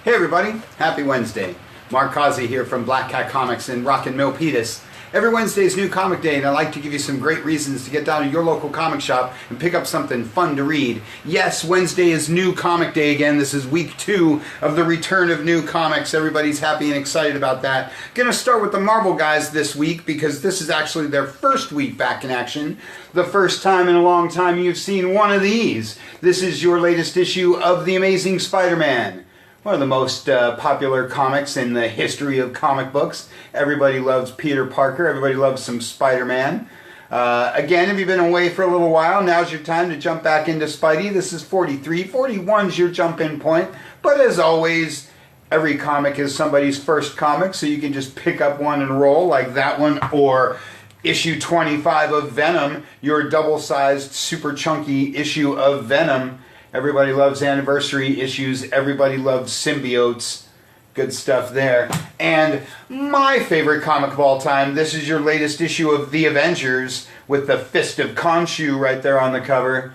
Hey everybody, happy Wednesday. Mark Causey here from Black Cat Comics in Rockin' Milpitas. Every Wednesday is New Comic Day, and I like to give you some great reasons to get down to your local comic shop and pick up something fun to read. Yes, Wednesday is New Comic Day again. This is week 2 of the return of new comics. Everybody's happy and excited about that. Gonna start with the Marvel guys this week because this is actually their first week back in action. The first time in a long time you've seen one of these. This is your latest issue of The Amazing Spider-Man. One of the most popular comics in the history of comic books. Everybody loves Peter Parker. Everybody loves some Spider-Man. Again, if you've been away for a little while, now's your time to jump back into Spidey. This is 43. 41's your jump-in point. But as always, every comic is somebody's first comic, so you can just pick up one and roll like that one, or issue 25 of Venom, your double-sized, super chunky issue of Venom. Everybody loves anniversary issues. Everybody loves symbiotes. Good stuff there. And my favorite comic of all time, this is your latest issue of The Avengers with the Fist of Khonshu right there on the cover.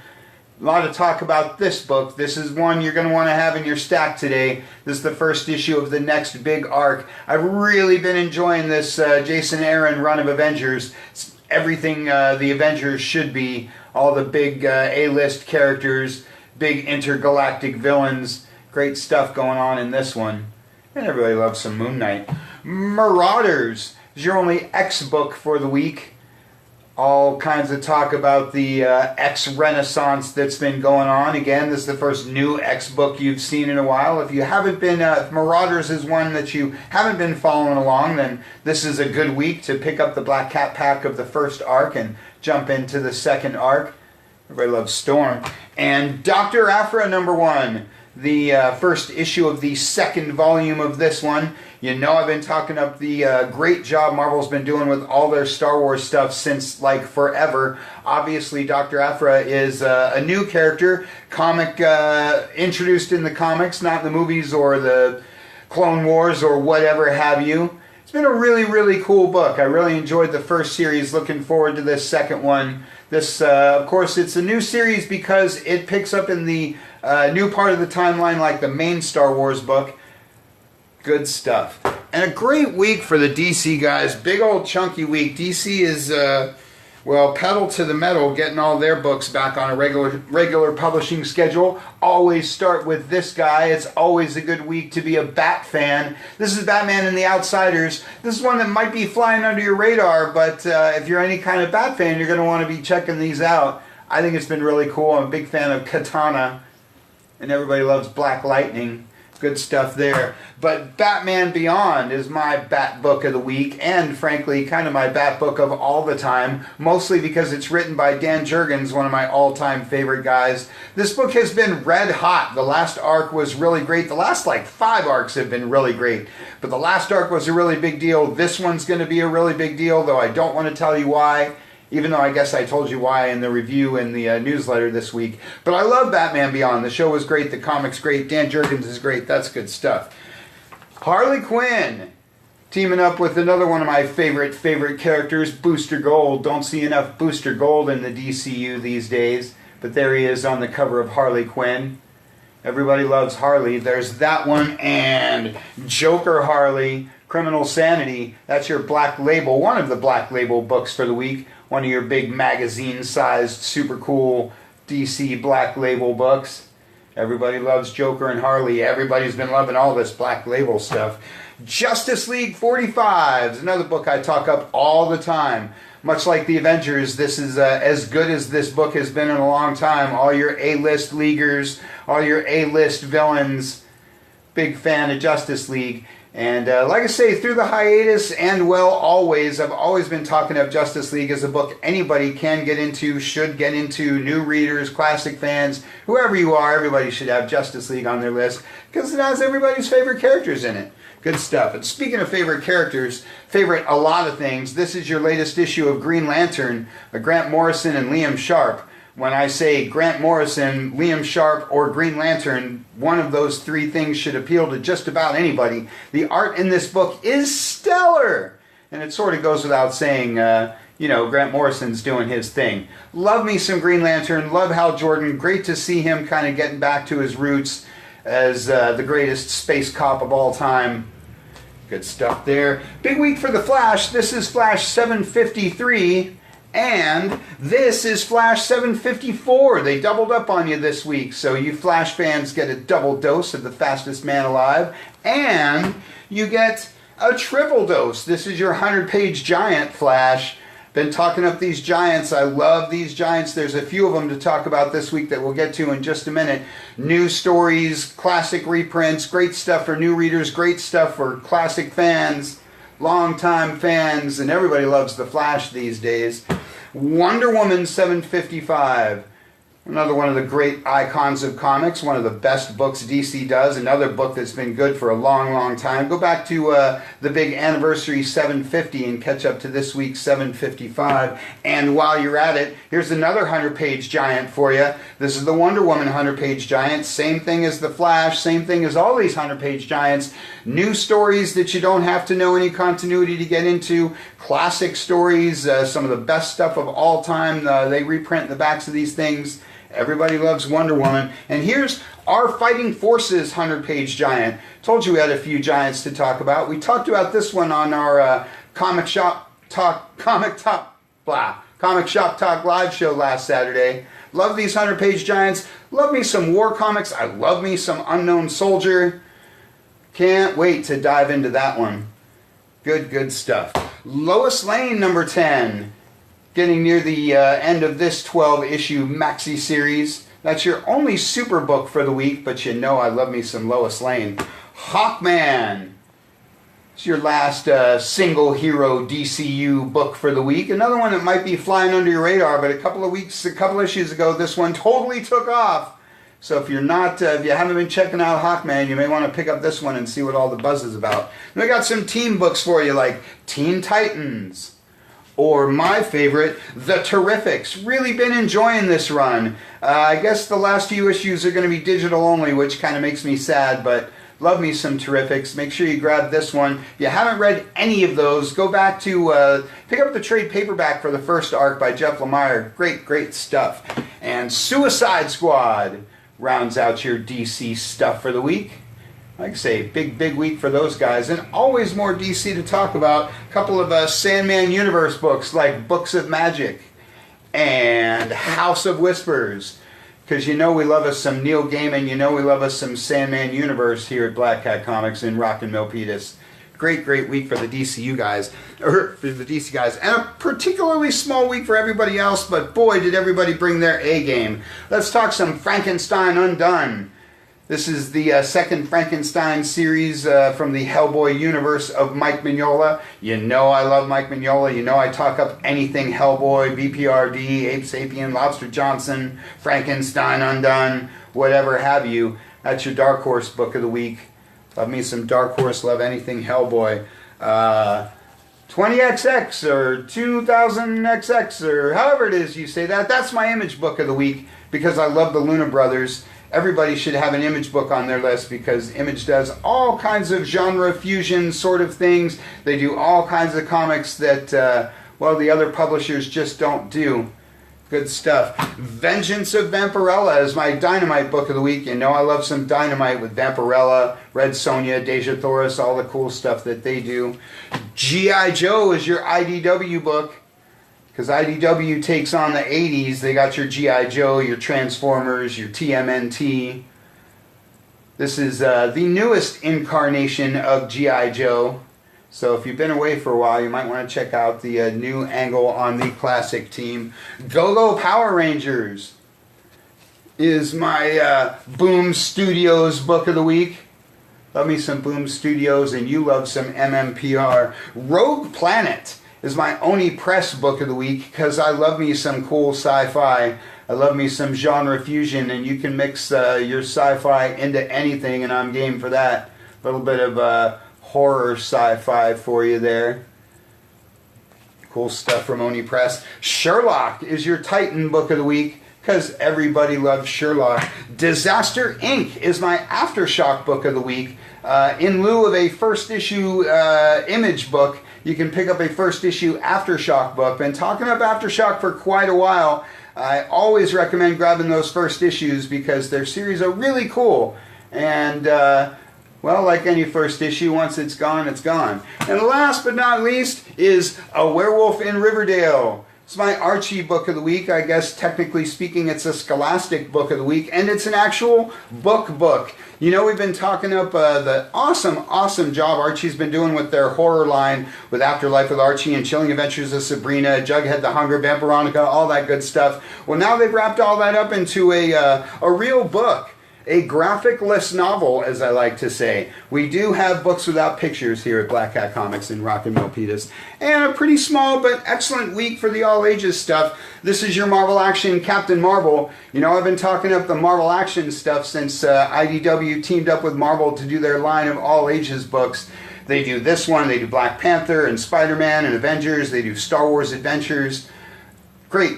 A lot of talk about this book. This is one you're going to want to have in your stack today. This is the first issue of the next big arc. I've really been enjoying this Jason Aaron run of Avengers. It's everything the Avengers should be. All the big A-list characters, big intergalactic villains. Great stuff going on in this one. And everybody loves some Moon Knight. Marauders is your only X book for the week. All kinds of talk about the X renaissance that's been going on. Again, this is the first new X book you've seen in a while. If you haven't been, if Marauders is one that you haven't been following along, then this is a good week to pick up the Black Cat pack of the first arc and jump into the second arc. Everybody loves Storm. And Dr. Aphra #1, the first issue of the second volume of this one. You know I've been talking up the great job Marvel's been doing with all their Star Wars stuff since like forever. Obviously Dr. Aphra is a new character, comic introduced in the comics, not in the movies or the Clone Wars or whatever have you. It's been a really, really cool book. I really enjoyed the first series. Looking forward to this second one. This, of course, it's a new series because it picks up in the new part of the timeline like the main Star Wars book. Good stuff. And a great week for the DC guys. Big old chunky week. DC is, well, pedal to the metal, getting all their books back on a regular publishing schedule. Always start with this guy. It's always a good week to be a Bat fan. This is Batman and the Outsiders. This is one that might be flying under your radar, but if you're any kind of Bat fan, you're going to want to be checking these out. I think it's been really cool. I'm a big fan of Katana, and everybody loves Black Lightning. Good stuff there. But Batman Beyond is my Bat book of the week, and frankly, kind of my Bat book of all the time, mostly because it's written by Dan Jurgens, one of my all-time favorite guys. This book has been red hot. The last arc was really great. The last, like, 5 arcs have been really great, but the last arc was a really big deal. This one's going to be a really big deal, though I don't want to tell you why. Even though I guess I told you why in the review in the newsletter this week. But I love Batman Beyond. The show was great. The comic's great. Dan Jurgens is great. That's good stuff. Harley Quinn teaming up with another one of my favorite characters, Booster Gold. Don't see enough Booster Gold in the DCU these days. But there he is on the cover of Harley Quinn. Everybody loves Harley. There's that one, and Joker Harley, Criminal Sanity. That's your Black Label, one of the Black Label books for the week. One of your big magazine-sized, super cool DC Black Label books. Everybody loves Joker and Harley. Everybody's been loving all this Black Label stuff. Justice League 45 is another book I talk up all the time. Much like the Avengers, this is as good as this book has been in a long time. All your A-list leaguers, all your A-list villains. Big fan of Justice League. And like I say, through the hiatus and, well, always, I've always been talking of Justice League as a book anybody can get into, should get into, new readers, classic fans, whoever you are, everybody should have Justice League on their list because it has everybody's favorite characters in it. Good stuff. And speaking of favorite characters, favorite a lot of things, this is your latest issue of Green Lantern, Grant Morrison and Liam Sharp. When I say Grant Morrison, Liam Sharp, or Green Lantern, one of those 3 things should appeal to just about anybody. The art in this book is stellar! And it sort of goes without saying, you know, Grant Morrison's doing his thing. Love me some Green Lantern, love Hal Jordan, great to see him kind of getting back to his roots. as the greatest space cop of all time. Good stuff there. Big week for the Flash. This is Flash 753, and this is Flash 754. They doubled up on you this week, so you Flash fans get a double dose of the fastest man alive, and you get a triple dose. This is your 100-page giant Flash. Been talking up these giants. I love these giants. There's a few of them to talk about this week that we'll get to in just a minute. New stories, classic reprints, great stuff for new readers, great stuff for classic fans, longtime fans, and everybody loves the Flash these days. Wonder Woman 755. Another one of the great icons of comics, one of the best books DC does, another book that's been good for a long, long time. Go back to the big anniversary 750 and catch up to this week's 755. And while you're at it, here's another 100-page giant for you. This is the Wonder Woman 100-page giant. Same thing as the Flash, same thing as all these 100-page giants. New stories that you don't have to know any continuity to get into. Classic stories, some of the best stuff of all time. They reprint the backs of these things. Everybody loves Wonder Woman. And here's our Fighting Forces 100-page giant. Told you we had a few giants to talk about. We talked about this one on our Comic Shop Talk live show last Saturday. Love these 100-page giants. Love me some war comics. I love me some Unknown Soldier. Can't wait to dive into that one. Good stuff. Lois Lane number 10. Getting near the end of this 12-issue maxi series. That's your only super book for the week, but you know I love me some Lois Lane. Hawkman. It's your last single hero DCU book for the week. Another one that might be flying under your radar, but a couple issues ago, this one totally took off. So if you haven't been checking out Hawkman, you may want to pick up this one and see what all the buzz is about. And we got some team books for you, like Teen Titans. Or my favorite, The Terrifics. Really been enjoying this run. I guess the last few issues are going to be digital only, which kind of makes me sad, but love me some Terrifics. Make sure you grab this one. If you haven't read any of those, go back to pick up the trade paperback for the first arc by Jeff Lemire. Great stuff. And Suicide Squad rounds out your DC stuff for the week. Like I say, big week for those guys. And always more DC to talk about. A couple of Sandman Universe books like Books of Magic and House of Whispers. Because you know we love us some Neil Gaiman. You know we love us some Sandman Universe here at Black Cat Comics in Rockin' Milpitas. Great week for the DCU guys. Or for the DC guys. And a particularly small week for everybody else. But boy, did everybody bring their A game. Let's talk some Frankenstein Undone. This is the second Frankenstein series from the Hellboy universe of Mike Mignola. You know I love Mike Mignola. You know I talk up anything Hellboy, BPRD, Ape Sapien, Lobster Johnson, Frankenstein Undone, whatever have you. That's your Dark Horse book of the week. Love me some Dark Horse, love anything Hellboy. 20XX or 2000XX or however it is you say that. That's my Image book of the week because I love the Luna Brothers. Everybody should have an Image book on their list because Image does all kinds of genre fusion sort of things. They do all kinds of comics that, the other publishers just don't do. Good stuff. Vengeance of Vampirella is my Dynamite book of the week. You know I love some Dynamite with Vampirella, Red Sonja, Deja Thoris, all the cool stuff that they do. G.I. Joe is your IDW book. Because IDW takes on the 80s. They got your G.I. Joe, your Transformers, your TMNT. This is the newest incarnation of G.I. Joe. So if you've been away for a while, you might want to check out the new angle on the classic team. Go-Go Power Rangers is my Boom Studios book of the week. Love me some Boom Studios, and you love some MMPR. Rogue Planet is my Oni Press book of the week because I love me some cool sci-fi. I love me some genre fusion, and you can mix your sci-fi into anything, and I'm game for that. A little bit of horror sci-fi for you there. Cool stuff from Oni Press. Sherlock is your Titan book of the week because everybody loves Sherlock. Disaster Inc. is my Aftershock book of the week. In lieu of a first issue Image book, you can pick up a first issue Aftershock book. Been talking up Aftershock for quite a while. I always recommend grabbing those first issues because their series are really cool. And well, like any first issue, once it's gone, it's gone. And last but not least is A Werewolf in Riverdale. It's my Archie book of the week. I guess technically speaking, it's a Scholastic book of the week, and it's an actual book. You know, we've been talking up the awesome job Archie's been doing with their horror line with Afterlife with Archie and Chilling Adventures of Sabrina, Jughead the Hunger, Vampironica, all that good stuff. Well, now they've wrapped all that up into a real book. A graphic-less novel, as I like to say. We do have books without pictures here at Black Cat Comics in Rock and Milpitas. And a pretty small but excellent week for the all-ages stuff. This is your Marvel Action Captain Marvel. You know, I've been talking up the Marvel Action stuff since IDW teamed up with Marvel to do their line of all-ages books. They do this one, they do Black Panther and Spider-Man and Avengers, they do Star Wars Adventures.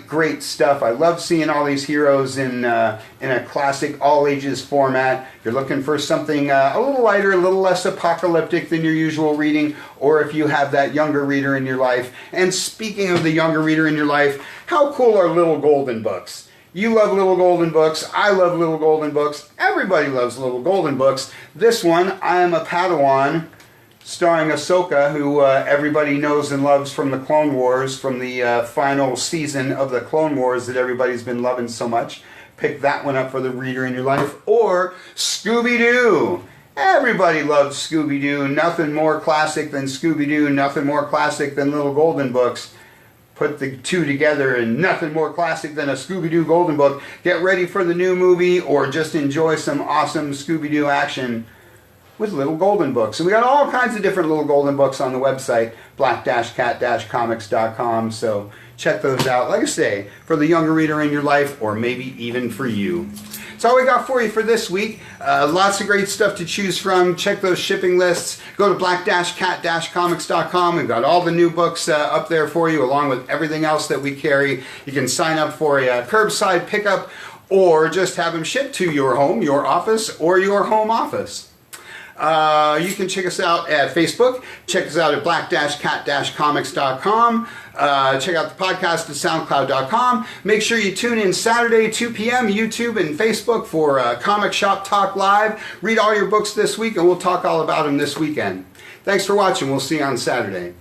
Great stuff. I love seeing all these heroes in a classic all-ages format. If you're looking for something a little lighter, a little less apocalyptic than your usual reading, or if you have that younger reader in your life. And speaking of the younger reader in your life, how cool are Little Golden books? You love Little Golden books. I love Little Golden books. Everybody loves Little Golden books. This one, I Am a Padawan, starring Ahsoka, who everybody knows and loves from the Clone Wars, from the final season of the Clone Wars that everybody's been loving so much. Pick that one up for the reader in your life. Or Scooby-Doo. Everybody loves Scooby-Doo. Nothing more classic than Scooby-Doo. Nothing more classic than Little Golden books. Put the two together and nothing more classic than a Scooby-Doo Golden book. Get ready for the new movie or just enjoy some awesome Scooby-Doo action with Little Golden books. And we got all kinds of different Little Golden books on the website, black-cat-comics.com, so check those out. Like I say, for the younger reader in your life, or maybe even for you. That's all we got for you for this week. Lots of great stuff to choose from. Check those shipping lists. Go to black-cat-comics.com. We've got all the new books up there for you, along with everything else that we carry. You can sign up for a curbside pickup, or just have them shipped to your home, your office, or your home office. You can check us out at Facebook. Check us out at black-cat-comics.com. Check out the podcast at soundcloud.com. Make sure you tune in Saturday, 2 p.m., YouTube and Facebook for Comic Shop Talk Live. Read all your books this week, and we'll talk all about them this weekend. Thanks for watching. We'll see you on Saturday.